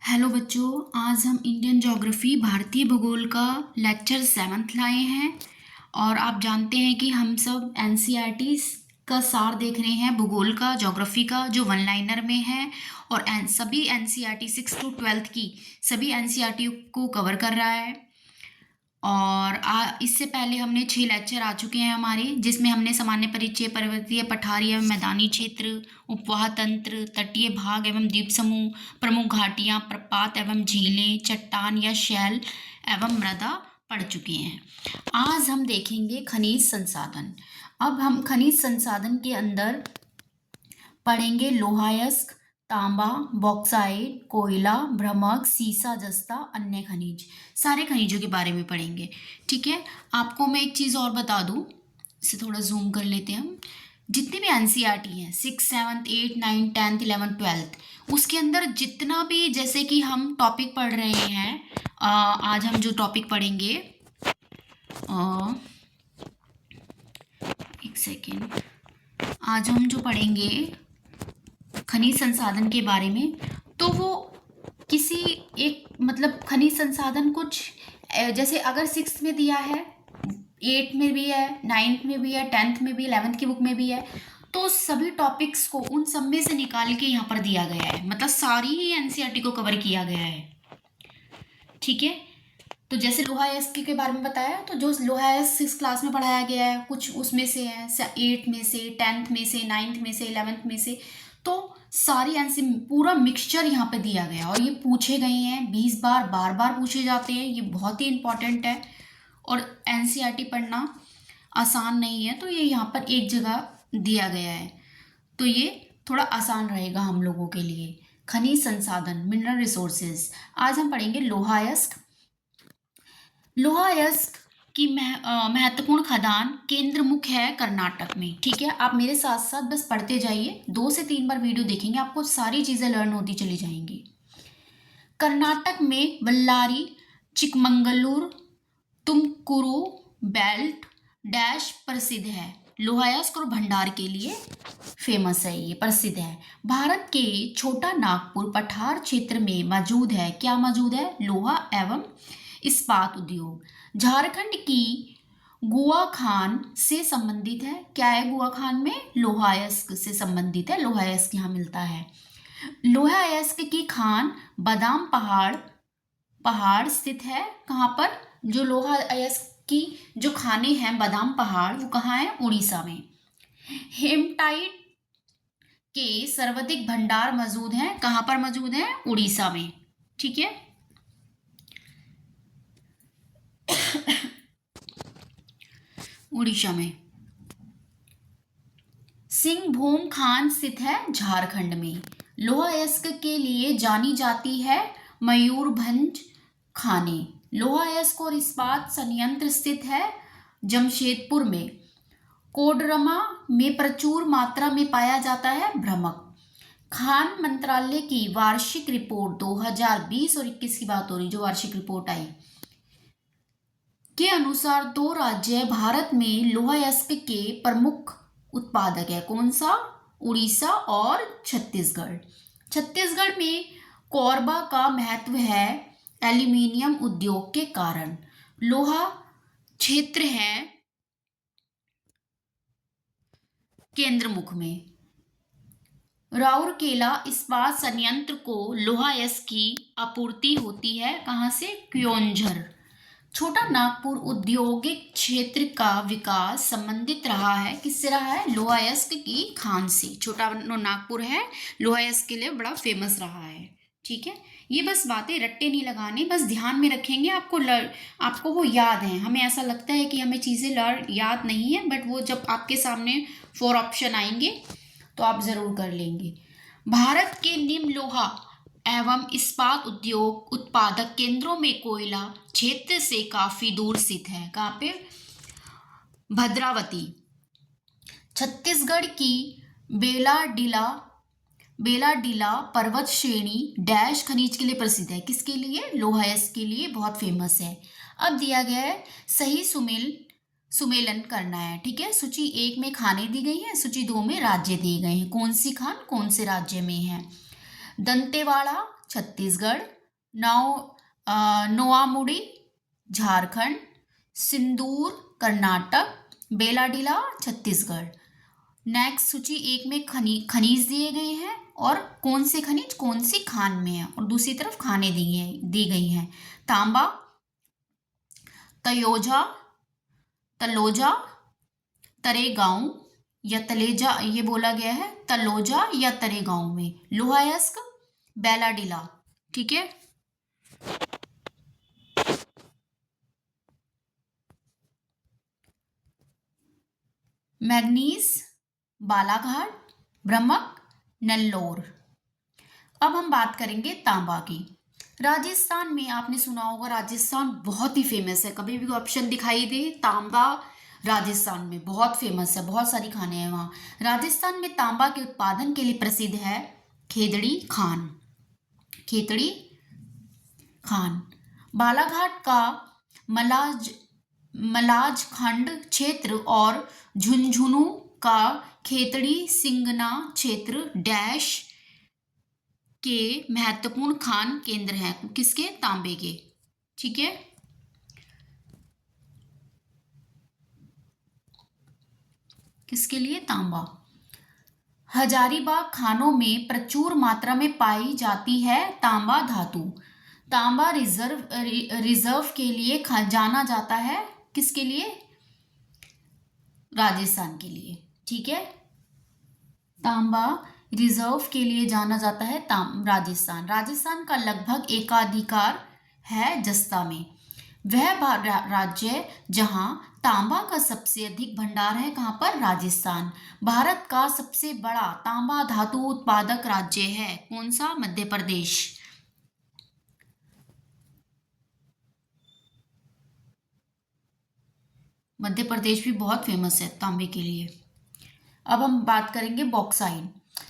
Hello बच्चों, आज हम इंडियन ज्योग्राफी भारतीय भूगोल का लेक्चर 7th लाए हैं। और आप जानते हैं कि हम सब एनसीईआरटी का सार देख रहे हैं भूगोल का, ज्योग्राफी का, जो वन लाइनर में है। और सभी एनसीईआरटी 6 to 12 की सभी एनसीईआरटी को कवर कर रहा है। और इससे पहले हमने 6 लेक्चर आ चुके हैं हमारे, जिसमें हमने सामान्य परिचय, पर्वतीय, पठारी एवं मैदानी क्षेत्र, उपवाह तंत्र, तटीय भाग एवं द्वीप समूह, प्रमुख घाटियां, प्रपात एवं झीलें, चट्टान या शैल एवं मृदा पढ़ चुके हैं। आज हम देखेंगे खनिज संसाधन। अब हम खनिज संसाधन के अंदर पढ़ेंगे लोहायस्क, तांबा, बॉक्साइट, कोयला, भ्रमक, सीसा, जस्ता, अन्य खनिज। सारे खनिजों के बारे में पढ़ेंगे। ठीक है। आपको मैं एक चीज़ और बता दूं, इसे थोड़ा जूम कर लेते हैं हम। जितने भी एनसीईआरटी हैं 6, 7, 8, 9, 10, 11, 12, उसके अंदर जितना भी, जैसे कि हम टॉपिक पढ़ रहे हैं, आज हम जो टॉपिक पढ़ेंगे, एक सेकेंड, आज हम जो पढ़ेंगे खनिज संसाधन के बारे में, तो वो किसी एक मतलब खनिज संसाधन कुछ जैसे अगर 6th में दिया है, 8 में भी है, 9th में भी है, 10th में भी, 11th की बुक में भी है, तो सभी टॉपिक्स को उन सब में से निकाल के यहाँ पर दिया गया है। मतलब सारी ही एनसीईआरटी को कवर किया गया है। ठीक है। तो जैसे लोहायस्क के बारे में बताया, तो जो लोहायस्क 6th क्लास में पढ़ाया गया है, कुछ उसमें से है 8 में से, 10th में से, 9th में से, 11th में से, तो सारी आंसर पूरा मिक्सचर यहाँ पे दिया गया। और ये पूछे गए हैं 20 बार, बार बार पूछे जाते हैं। ये बहुत ही इंपॉर्टेंट है और एनसीईआरटी पढ़ना आसान नहीं है, तो ये यहाँ पर एक जगह दिया गया है, तो ये थोड़ा आसान रहेगा हम लोगों के लिए। खनिज संसाधन, मिनरल रिसोर्सेज। आज हम पढ़ेंगे लोहायस्क। लोहायस्क की महत्वपूर्ण खदान केंद्र मुख्य है कर्नाटक में। ठीक है। आप मेरे साथ साथ बस पढ़ते जाइए, 2 से 3 बार वीडियो देखेंगे, आपको सारी चीजें लर्न होती चली जाएंगी। कर्नाटक में बल्लारी, चिकमंगलूर, तुमकुरू बेल्ट डैश प्रसिद्ध है। लोहायस्क और भंडार के लिए फेमस है, ये प्रसिद्ध है। भारत के छोटा नागपुर पठार क्षेत्र में मौजूद है। क्या मौजूद है? लोहा एवं इस्पात उद्योग। झारखंड की गुआ खान से संबंधित है। क्या है गुआ खान में? लोहायस्क से संबंधित है। लोहायस्क यहाँ मिलता है। लोहायस्क की खान बादाम पहाड़ स्थित है। कहाँ पर? जो लोहायस्क की जो खाने हैं बादाम पहाड़, वो कहाँ है? उड़ीसा में। हेमटाइट के सर्वाधिक भंडार मौजूद हैं। कहाँ पर मौजूद हैं? उड़ीसा में। ठीक है। उड़ीसा में। सिंहभूम खान स्थित है झारखंड में। लोहायस्क के लिए जानी जाती है मयूरभंज खाने। लोहायस्क और इस्पात संयंत्र स्थित है जमशेदपुर में। कोडरमा में प्रचुर मात्रा में पाया जाता है भ्रमक। खान मंत्रालय की वार्षिक रिपोर्ट 2020 और 21 की बात हो रही, जो वार्षिक रिपोर्ट आई के अनुसार 2 राज्य भारत में लोहायस्क के प्रमुख उत्पादक है। कौन सा? उड़ीसा और छत्तीसगढ़। छत्तीसगढ़ में कोरबा का महत्व है एल्यूमिनियम उद्योग के कारण। लोहा क्षेत्र है केंद्रमुख में। राउरकेला इस्पात संयंत्र को लोहायस्क की आपूर्ति होती है। कहाँ से? क्योंझर। छोटा नागपुर औद्योगिक क्षेत्र का विकास संबंधित रहा है। किससे रहा है? लोहायस्क की खान से। छोटा नागपुर है, लोहायस्क के लिए बड़ा फेमस रहा है। ठीक है। ये बस बातें रट्टे नहीं लगाने, बस ध्यान में रखेंगे। आपको वो याद है। हमें ऐसा लगता है कि हमें चीज़ें याद नहीं है, बट वो जब आपके सामने 4 ऑप्शन आएंगे तो आप जरूर कर लेंगे। भारत के निम्न लोहा एवं इस्पात उद्योग उत्पादक केंद्रों में कोयला क्षेत्र से काफी दूर स्थित है। कहाँ पे? भद्रावती। छत्तीसगढ़ की बेलाडीला पर्वत श्रेणी डैश खनिज के लिए प्रसिद्ध है। किसके लिए? लोहायस्क के लिए बहुत फेमस है। अब दिया गया है सही सुमेलन करना है। ठीक है। सूची 1 में खाने दी गई है, सूची 2 में राज्य दिए गए हैं। कौन सी खान कौन से राज्य में है? दंतेवाड़ा, छत्तीसगढ़, नोआमुड़ी झारखंड, सिंदूर कर्नाटक, बेलाडीला छत्तीसगढ़। नेक्स्ट सूची एक में खनिज दिए गए हैं और कौन से खनिज कौन सी खान में है, और दूसरी तरफ खाने दी गई हैं। तांबा तयोजा, तलोजा, तरेगांव या तलेजा, ये बोला गया है तलोजा या तरेगांव में। लोहायस्क बेलाडीला। ठीक है, मैग्नीज बालाघाट, ब्रह्मक नेल्लोर। अब हम बात करेंगे तांबा की। राजस्थान में आपने सुना होगा, राजस्थान बहुत ही फेमस है, कभी भी ऑप्शन दिखाई दे तांबा राजस्थान में बहुत फेमस है, बहुत सारी खाने हैं वहाँ। राजस्थान में तांबा के उत्पादन के लिए प्रसिद्ध है खेतड़ी खान। खेतड़ी खान बालाघाट का मलाज खंड क्षेत्र और झुंझुनू का खेतड़ी सिंगना क्षेत्र डैश के महत्वपूर्ण खान केंद्र हैं। किसके? तांबे के। ठीक है, किसके लिए? तांबा। हजारीबाग खानों में प्रचुर मात्रा में पाई जाती है तांबा धातु। तांबा रिजर्व के लिए जाना जाता है, किसके लिए? राजस्थान के लिए। ठीक है, तांबा रिजर्व के लिए जाना जाता है राजस्थान। राजस्थान का लगभग एकाधिकार है जस्ता में। वह राज्य जहां तांबा का सबसे अधिक भंडार है, कहां पर? राजस्थान। भारत का सबसे बड़ा तांबा धातु उत्पादक राज्य है, कौन सा? मध्य प्रदेश। मध्य प्रदेश भी बहुत फेमस है तांबे के लिए। अब हम बात करेंगे बॉक्साइट।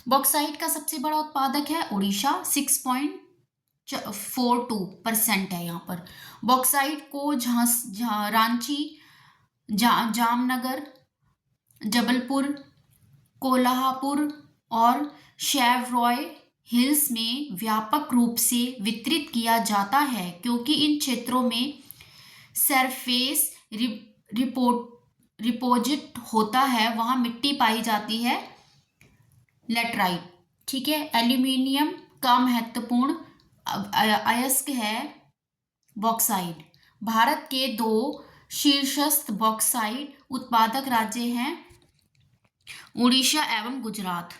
बॉक्साइट का सबसे बड़ा उत्पादक है उड़ीसा, 6.42% है यहाँ पर। बॉक्साइट को रांची, जामनगर, जबलपुर, कोल्हापुर और शेवरॉय हिल्स में व्यापक रूप से वितरित किया जाता है, क्योंकि इन क्षेत्रों में सरफेस रिपोजिट होता है, वहां मिट्टी पाई जाती है लेटराइट। ठीक है, एल्यूमिनियम का महत्वपूर्ण अयस्क है बॉक्साइट। भारत के 2 शीर्षस्थ बॉक्साइट उत्पादक राज्य हैं उड़ीसा एवं गुजरात।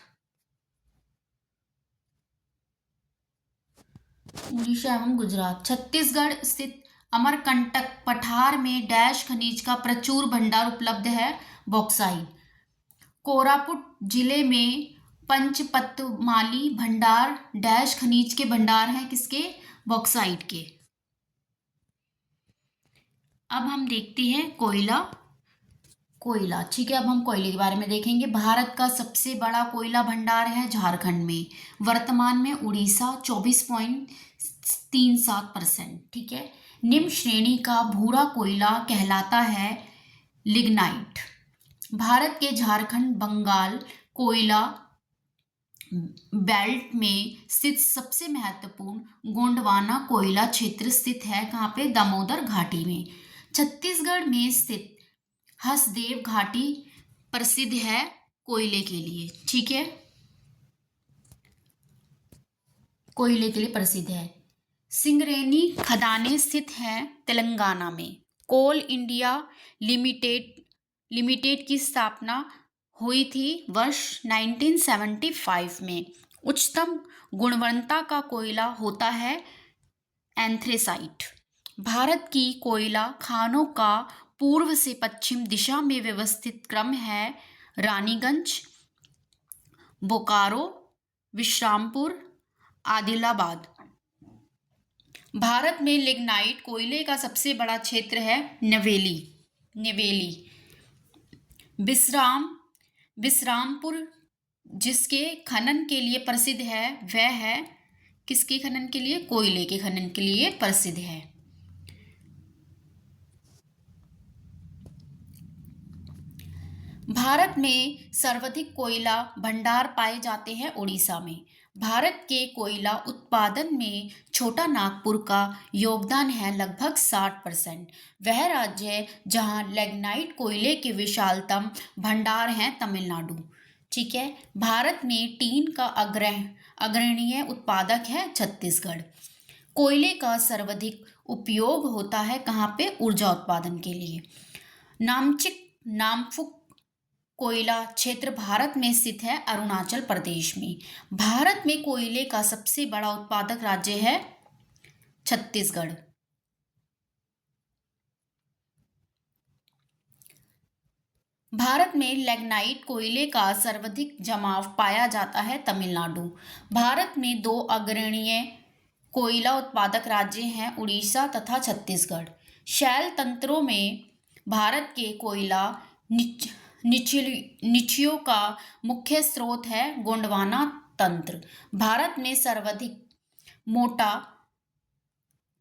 उड़ीसा एवं गुजरात। छत्तीसगढ़ स्थित अमरकंटक पठार में डैश खनिज का प्रचुर भंडार उपलब्ध है बॉक्साइट। कोरापुट जिले में पंचपतमाली भंडार डैश खनिज के भंडार हैं, किसके? बॉक्साइट के। अब हम देखते हैं कोयला। ठीक है, अब हम कोयले के बारे में देखेंगे। भारत का सबसे बड़ा कोयला भंडार है झारखंड में। वर्तमान में उड़ीसा 24.37%। ठीक है, निम्न श्रेणी का भूरा कोयला कहलाता है लिग्नाइट। भारत के झारखंड बंगाल कोयला बेल्ट में स्थित सबसे महत्वपूर्ण गोंडवाना कोयला क्षेत्र स्थित है, कहाँ पे? दामोदर घाटी में। छत्तीसगढ़ में स्थित हसदेव घाटी प्रसिद्ध है कोयले के लिए। ठीक है, कोयले के लिए प्रसिद्ध है। सिंगरेनी खदानें स्थित हैं तेलंगाना में। कोल इंडिया लिमिटेड की स्थापना हुई थी वर्ष 1975 में। उच्चतम गुणवत्ता का कोयला होता है एंथ्रेसाइट। भारत की कोयला खानों का पूर्व से पश्चिम दिशा में व्यवस्थित क्रम है रानीगंज, बोकारो, विश्रामपुर, आदिलाबाद। भारत में लिग्नाइट कोयले का सबसे बड़ा क्षेत्र है नेवेली। विश्रामपुर जिसके खनन के लिए प्रसिद्ध है, वह है किसके खनन के लिए? कोयले के खनन के लिए प्रसिद्ध है। भारत में सर्वाधिक कोयला भंडार पाए जाते हैं उड़ीसा में। भारत के कोयला उत्पादन में छोटा नागपुर का योगदान है लगभग 60%। वह राज्य है जहां लिग्नाइट कोयले के विशालतम भंडार हैं तमिलनाडु। ठीक है। भारत में टीन का अग्रणीय उत्पादक है छत्तीसगढ़। कोयले का सर्वाधिक उपयोग होता है कहाँ पे? ऊर्जा उत्पादन के लिए। नामचिक नामफुक कोयला क्षेत्र भारत में स्थित है अरुणाचल प्रदेश में। भारत में कोयले का सबसे बड़ा उत्पादक राज्य है छत्तीसगढ़। भारत में लिग्नाइट कोयले का सर्वाधिक जमाव पाया जाता है तमिलनाडु। भारत में दो अग्रणीय कोयला उत्पादक राज्य हैं उड़ीसा तथा छत्तीसगढ़। शैल तंत्रों में भारत के कोयला निचियों का मुख्य स्रोत है गोंडवाना तंत्र। भारत में सर्वाधिक मोटा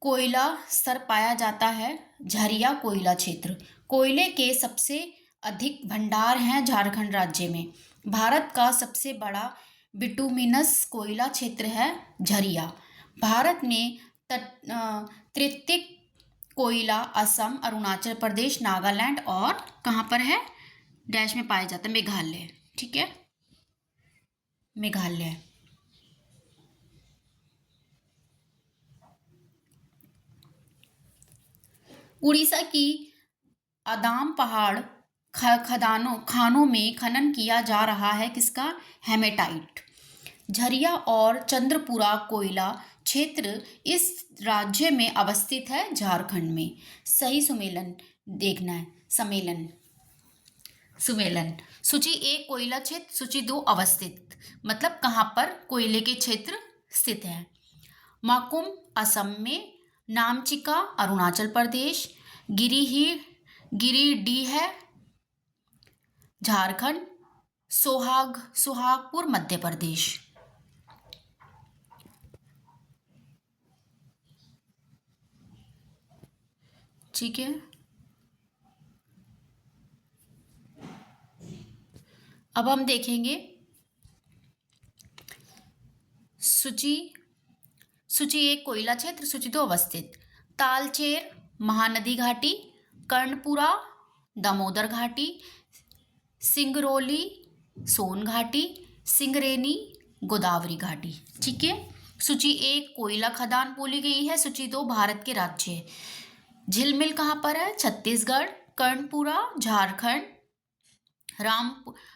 कोयला स्तर पाया जाता है झरिया कोयला क्षेत्र। कोयले के सबसे अधिक भंडार हैं झारखंड राज्य में। भारत का सबसे बड़ा बिटुमिनस कोयला क्षेत्र है झरिया। भारत में तृतीयक कोयला असम, अरुणाचल प्रदेश, नागालैंड और कहाँ पर है? डैश में पाया जाता है मेघालय। ठीक है, मेघालय। उड़ीसा की आदाम पहाड़ खानों में खनन किया जा रहा है किसका? हेमेटाइट। झरिया और चंद्रपुरा कोयला क्षेत्र इस राज्य में अवस्थित है झारखंड में। सही सुमेलन देखना है। सुमेलन सूची 1 कोयला क्षेत्र, सूची 2 अवस्थित, मतलब कहाँ पर कोयले के क्षेत्र स्थित है। माकुम असम में, नामचिका अरुणाचल प्रदेश, गिरिडीह है झारखंड, सोहागपुर मध्य प्रदेश। ठीक है, अब हम देखेंगे सूची 1 कोयला क्षेत्र, सूची 2 अवस्थित। तालचेर महानदी घाटी, कर्णपुरा दामोदर घाटी, सिंगरौली सोन घाटी, सिंगरेनी गोदावरी घाटी। ठीक है, सूची 1 कोयला खदान बोली गई है। सूची 2 भारत के राज्य। झिलमिल कहाँ पर है? छत्तीसगढ़। कर्णपुरा झारखंड,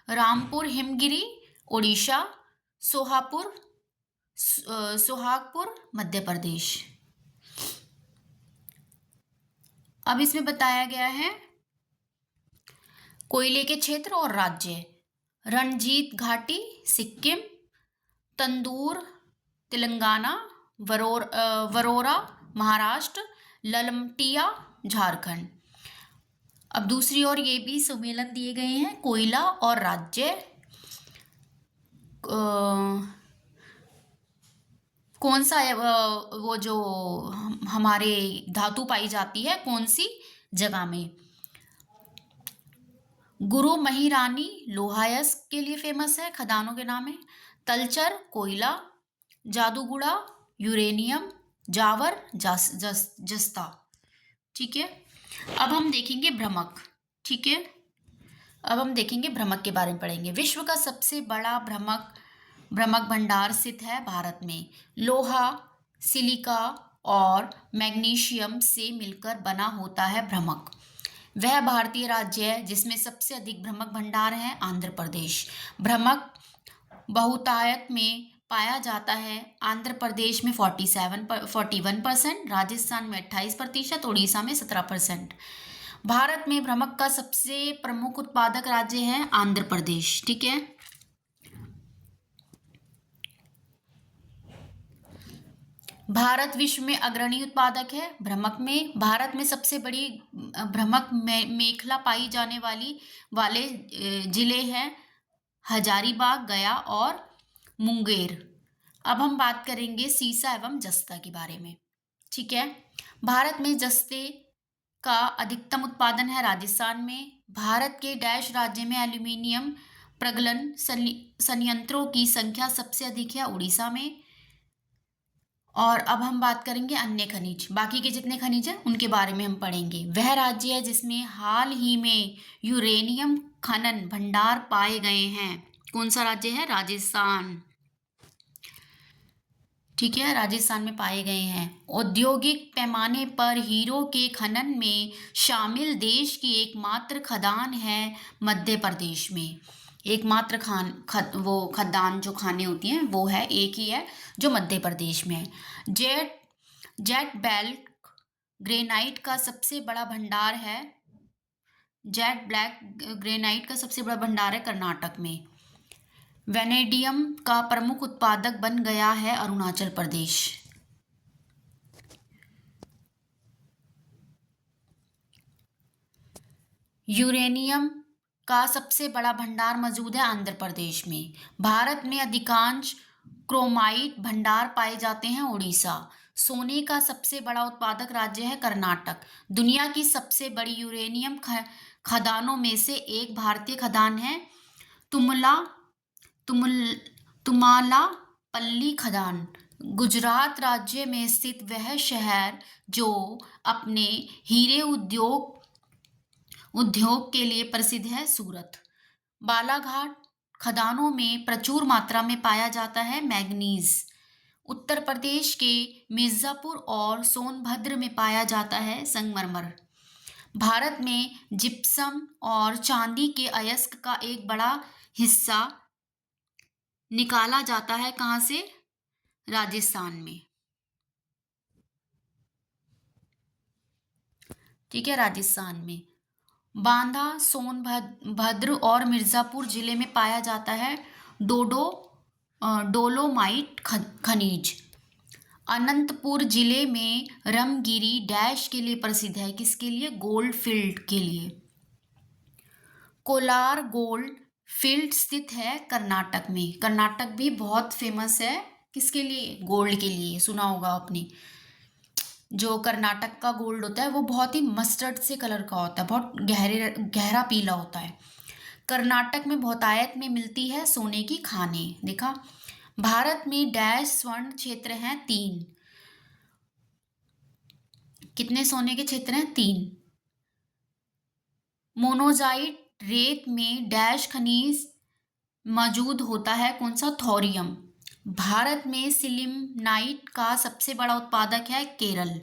रामपुर हिमगिरी उड़ीसा, सोहागपुर मध्य प्रदेश। अब इसमें बताया गया है कोयले के क्षेत्र और राज्य। रणजीत घाटी सिक्किम, तंदूर तेलंगाना, वरोरा महाराष्ट्र, ललमटिया झारखंड। अब दूसरी ओर ये भी सुमेलन दिए गए हैं कोयला और राज्य। कौन सा वो जो हमारे धातु पाई जाती है कौन सी जगह में? गुरु महिरानी लोहायस्क के लिए फेमस है, खदानों के नाम है। तलचर कोयला, जादूगुड़ा यूरेनियम, जावर जस्ता। ठीक है, अब हम देखेंगे भ्रमक। ठीक है, अब हम देखेंगे भ्रमक के बारे में पढ़ेंगे। विश्व का सबसे बड़ा भ्रमक भंडार स्थित है भारत में। लोहा, सिलिका और मैग्नीशियम से मिलकर बना होता है भ्रमक। वह भारतीय राज्य है जिसमें सबसे अधिक भ्रमक भंडार है आंध्र प्रदेश। भ्रमक बहुतायत में पाया जाता है आंध्र प्रदेश में 41%, राजस्थान में 28%, उड़ीसा में 17%। भारत में भ्रमक का सबसे प्रमुख उत्पादक राज्य है आंध्र प्रदेश। ठीक है, भारत विश्व में अग्रणी उत्पादक है भ्रमक में। भारत में सबसे बड़ी भ्रमक मेखला पाई जाने वाले जिले हैं हजारीबाग, गया और मुंगेर। अब हम बात करेंगे सीसा एवं जस्ता के बारे में। ठीक है, भारत में जस्ते का अधिकतम उत्पादन है राजस्थान में। भारत के डैश राज्य में एल्यूमिनियम प्रगलन संयंत्रों की संख्या सबसे अधिक है उड़ीसा में। और अब हम बात करेंगे अन्य खनिज, बाकी के जितने खनिज हैं उनके बारे में हम पढ़ेंगे। वह राज्य है जिसमें हाल ही में यूरेनियम खनन भंडार पाए गए हैं। कौन सा राज्य है? राजस्थान। ठीक है, राजस्थान में पाए गए हैं। औद्योगिक पैमाने पर हीरो के खनन में शामिल देश की एकमात्र खदान है मध्य प्रदेश में। एकमात्र वो खदान जो खानें होती हैं वो है, एक ही है जो मध्य प्रदेश में है। जेट ब्लैक ग्रेनाइट का सबसे बड़ा भंडार है। जेट ब्लैक ग्रेनाइट का सबसे बड़ा भंडार है कर्नाटक में। वेनेडियम का प्रमुख उत्पादक बन गया है अरुणाचल प्रदेश। यूरेनियम का सबसे बड़ा भंडार मौजूद है आंध्र प्रदेश में। भारत में अधिकांश क्रोमाइट भंडार पाए जाते हैं उड़ीसा। सोने का सबसे बड़ा उत्पादक राज्य है कर्नाटक। दुनिया की सबसे बड़ी यूरेनियम खदानों में से एक भारतीय खदान है तुमालापल्ली खदान। गुजरात राज्य में स्थित वह शहर जो अपने हीरे उद्योग के लिए प्रसिद्ध है, सूरत। बालाघाट खदानों में प्रचुर मात्रा में पाया जाता है मैग्नीज। उत्तर प्रदेश के मिर्जापुर और सोनभद्र में पाया जाता है संगमरमर। भारत में जिप्सम और चांदी के अयस्क का एक बड़ा हिस्सा निकाला जाता है, कहाँ से? राजस्थान में। ठीक है, राजस्थान में। बांदा, सोनभद्र और मिर्जापुर जिले में पाया जाता है डोलोमाइट खनिज। अनंतपुर जिले में रमगिरी डैश के लिए प्रसिद्ध है, किसके लिए? गोल्ड फील्ड के लिए। कोलार गोल्ड फील्ड स्थित है कर्नाटक में। कर्नाटक भी बहुत फेमस है, किसके लिए? गोल्ड के लिए। सुना होगा आपने, जो कर्नाटक का गोल्ड होता है वो बहुत ही मस्टर्ड से कलर का होता है, बहुत गहरा पीला होता है। कर्नाटक में बहुतायत में मिलती है सोने की खानें। देखा, भारत में डैश स्वर्ण क्षेत्र हैं 3। कितने सोने के क्षेत्र हैं? 3। मोनोजाइट रेत में डैश खनिज मौजूद होता है, कौन सा? थोरियम। भारत में सिलिमनाइट का सबसे बड़ा उत्पादक है केरल।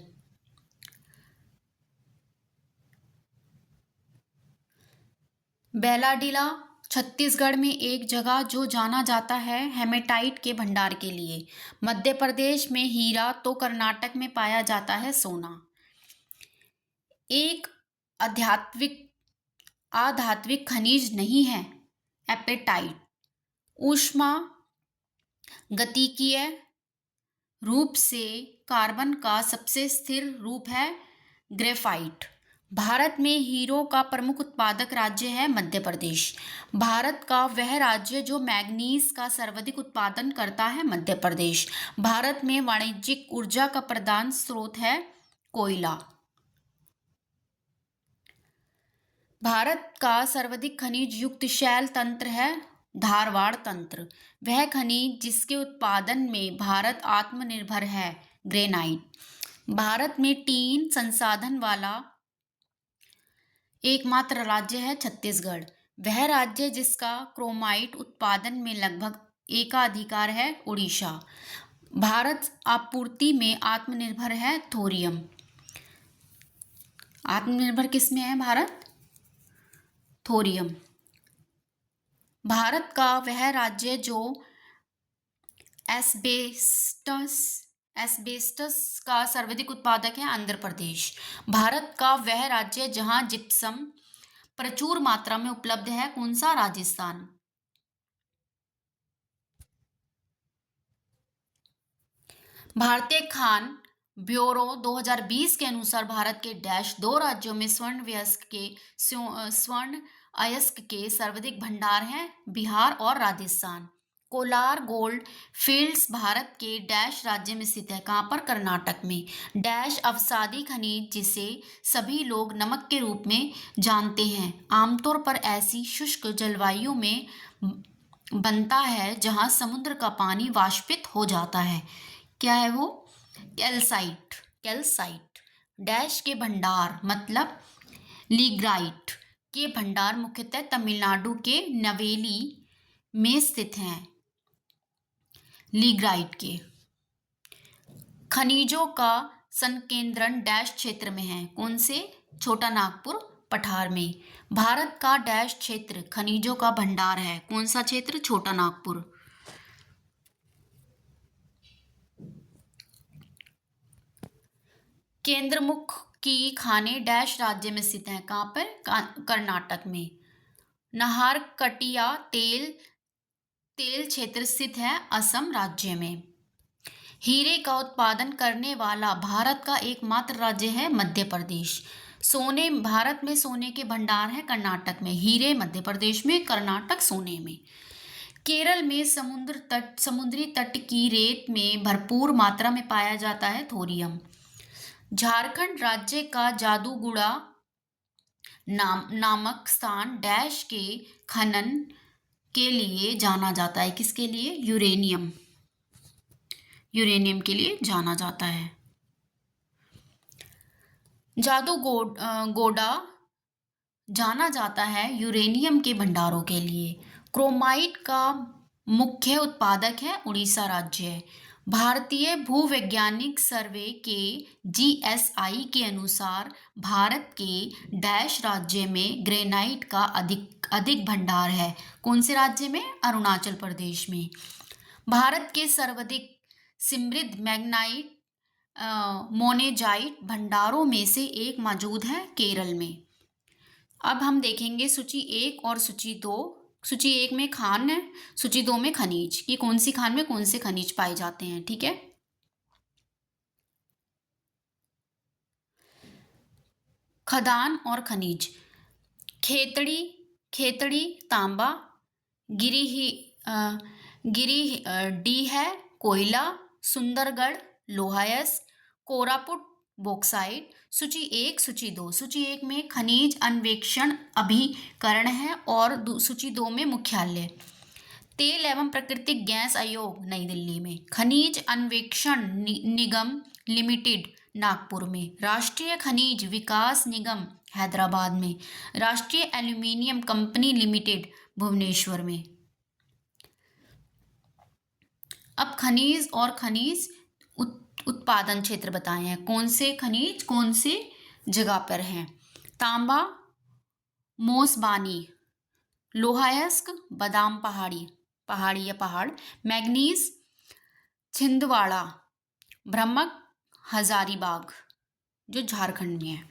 बेलाडीला छत्तीसगढ़ में एक जगह जो जाना जाता है हेमेटाइट के भंडार के लिए। मध्य प्रदेश में हीरा तो कर्नाटक में पाया जाता है सोना। एक आधात्विक खनिज नहीं है एपेटाइट। ऊष्मा गतिकीय रूप से कार्बन का सबसे स्थिर रूप है ग्रेफाइट। भारत में हीरो का प्रमुख उत्पादक राज्य है मध्य प्रदेश। भारत का वह राज्य जो मैग्नीज का सर्वाधिक उत्पादन करता है, मध्य प्रदेश। भारत में वाणिज्यिक ऊर्जा का प्रधान स्रोत है कोयला। भारत का सर्वाधिक खनिज युक्त शैल तंत्र है धारवाड़ तंत्र। वह खनिज जिसके उत्पादन में भारत आत्मनिर्भर है, ग्रेनाइट। भारत में टीन संसाधन वाला एकमात्र राज्य है छत्तीसगढ़। वह राज्य जिसका क्रोमाइट उत्पादन में लगभग एकाधिकार है, उड़ीसा। भारत आपूर्ति में आत्मनिर्भर है, थोरियम। आत्मनिर्भर किसमें है भारत? थोरियम। भारत का वह राज्य जो एस्बेस्टस का सर्वाधिक उत्पादक है, आंध्र प्रदेश। भारत का वह राज्य जहां जिप्सम प्रचुर मात्रा में उपलब्ध है, कौन सा? राजस्थान। भारतीय खान ब्यूरो 2020 के अनुसार भारत के डैश 2 राज्यों में स्वर्ण अयस्क के सर्वाधिक भंडार हैं, बिहार और राजस्थान। कोलार गोल्ड फील्ड्स भारत के डैश राज्य में स्थित है, कहाँ पर? कर्नाटक में। डैश अवसादी खनिज जिसे सभी लोग नमक के रूप में जानते हैं, आमतौर पर ऐसी शुष्क जलवायु में बनता है जहां समुद्र का पानी वाष्पित हो जाता है। क्या है वो? कैल्साइट। कैल्साइट डैश के भंडार मतलब लिग्राइट के भंडार मुख्यतः तमिलनाडु के नवेली में स्थित हैं। लिग्राइट के खनिजों का संकेंद्रण डैश क्षेत्र में है। कौन से? छोटा नागपुर पठार में। भारत का डैश क्षेत्र खनिजों का भंडार है। कौन सा क्षेत्र? छोटा नागपुर। केंद्रमुख की खाने डैश राज्य में स्थित हैं। कहाँ पर? कर्नाटक में। नाहरकटिया तेल क्षेत्र स्थित है असम राज्य में। हीरे का उत्पादन करने वाला भारत का एकमात्र राज्य है मध्य प्रदेश। सोने, भारत में सोने के भंडार है कर्नाटक में। हीरे मध्य प्रदेश में, कर्नाटक सोने में। केरल में समुद्री तट की रेत में भरपूर मात्रा में पाया जाता है थोरियम। झारखंड राज्य का जादूगुड़ा नामक स्थान डैश के खनन के लिए जाना जाता है। किसके लिए? यूरेनियम के लिए जाना जाता है। जादूगोड़ा जाना जाता है यूरेनियम के भंडारों के लिए। क्रोमाइट का मुख्य उत्पादक है उड़ीसा राज्य। भारतीय भूवैज्ञानिक सर्वे के GSI के अनुसार भारत के डैश राज्य में ग्रेनाइट का अधिक भंडार है। कौन से राज्य में? अरुणाचल प्रदेश में। भारत के सर्वाधिक समृद्ध मैग्नाइट मोनेजाइट भंडारों में से एक मौजूद है केरल में। अब हम देखेंगे सूची 1 और सूची 2। सूची 1 में खान है, सूची 2 में खनिज, कि कौन सी खान में कौन से खनिज पाए जाते हैं। ठीक है, खदान और खनिज। खेतड़ी तांबा, गिरिडीह है कोयला, सुंदरगढ़ लोहायस, कोरापुट बॉक्साइट। सूची 1 सूची 2। सूची 1 में खनिज अन्वेषण अभिकरण है और सूची 2 में मुख्यालय तेल एवं प्राकृतिक गैस आयोग नई दिल्ली में। खनिज अन्वेषण निगम लिमिटेड नागपुर में। राष्ट्रीय खनिज विकास निगम हैदराबाद में। राष्ट्रीय एल्यूमिनियम कंपनी लिमिटेड भुवनेश्वर में। अब खनिज और खनिज उत्पादन क्षेत्र बताए हैं। कौन से खनिज कौन से जगह पर हैं? तांबा मोसबानी, लोहायस्क बादाम पहाड़ी या पहाड़, मैग्नीज छिंदवाड़ा, भ्रमक हजारीबाग जो झारखंड में है।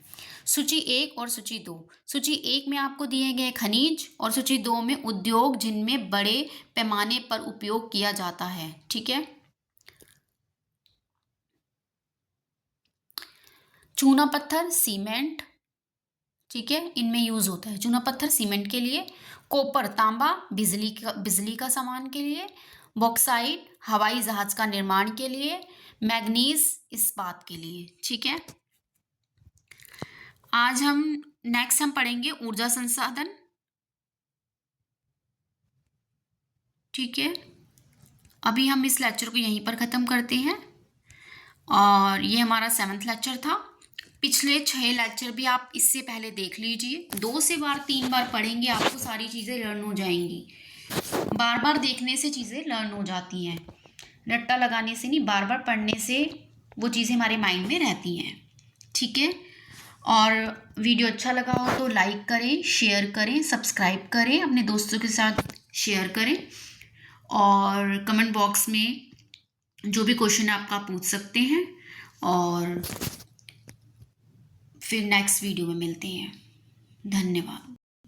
सूची 1 और सूची 2। सूची 1 में आपको दिए गए खनिज और सूची 2 में उद्योग जिनमें बड़े पैमाने पर उपयोग किया जाता है। ठीक है, चूना पत्थर सीमेंट, ठीक है, इनमें यूज होता है। चूना पत्थर सीमेंट के लिए, कॉपर तांबा बिजली का सामान के लिए, बॉक्साइट हवाई जहाज का निर्माण के लिए, मैग्नीज इस्पात के लिए। ठीक है, आज हम पढ़ेंगे ऊर्जा संसाधन। ठीक है, अभी हम इस लेक्चर को यहीं पर ख़त्म करते हैं और ये हमारा 7th लेक्चर था। पिछले 6 लेक्चर भी आप इससे पहले देख लीजिए। 2 से 3 बार पढ़ेंगे, आपको सारी चीज़ें लर्न हो जाएंगी। बार बार देखने से चीज़ें लर्न हो जाती हैं, रट्टा लगाने से नहीं, बार बार पढ़ने से वो चीज़ें हमारे माइंड में रहती हैं। ठीक है, और वीडियो अच्छा लगा हो तो लाइक करें, शेयर करें, सब्सक्राइब करें, अपने दोस्तों के साथ शेयर करें और कमेंट बॉक्स में जो भी क्वेश्चन है आपका पूछ सकते हैं और फिर नेक्स्ट वीडियो में मिलते हैं। धन्यवाद।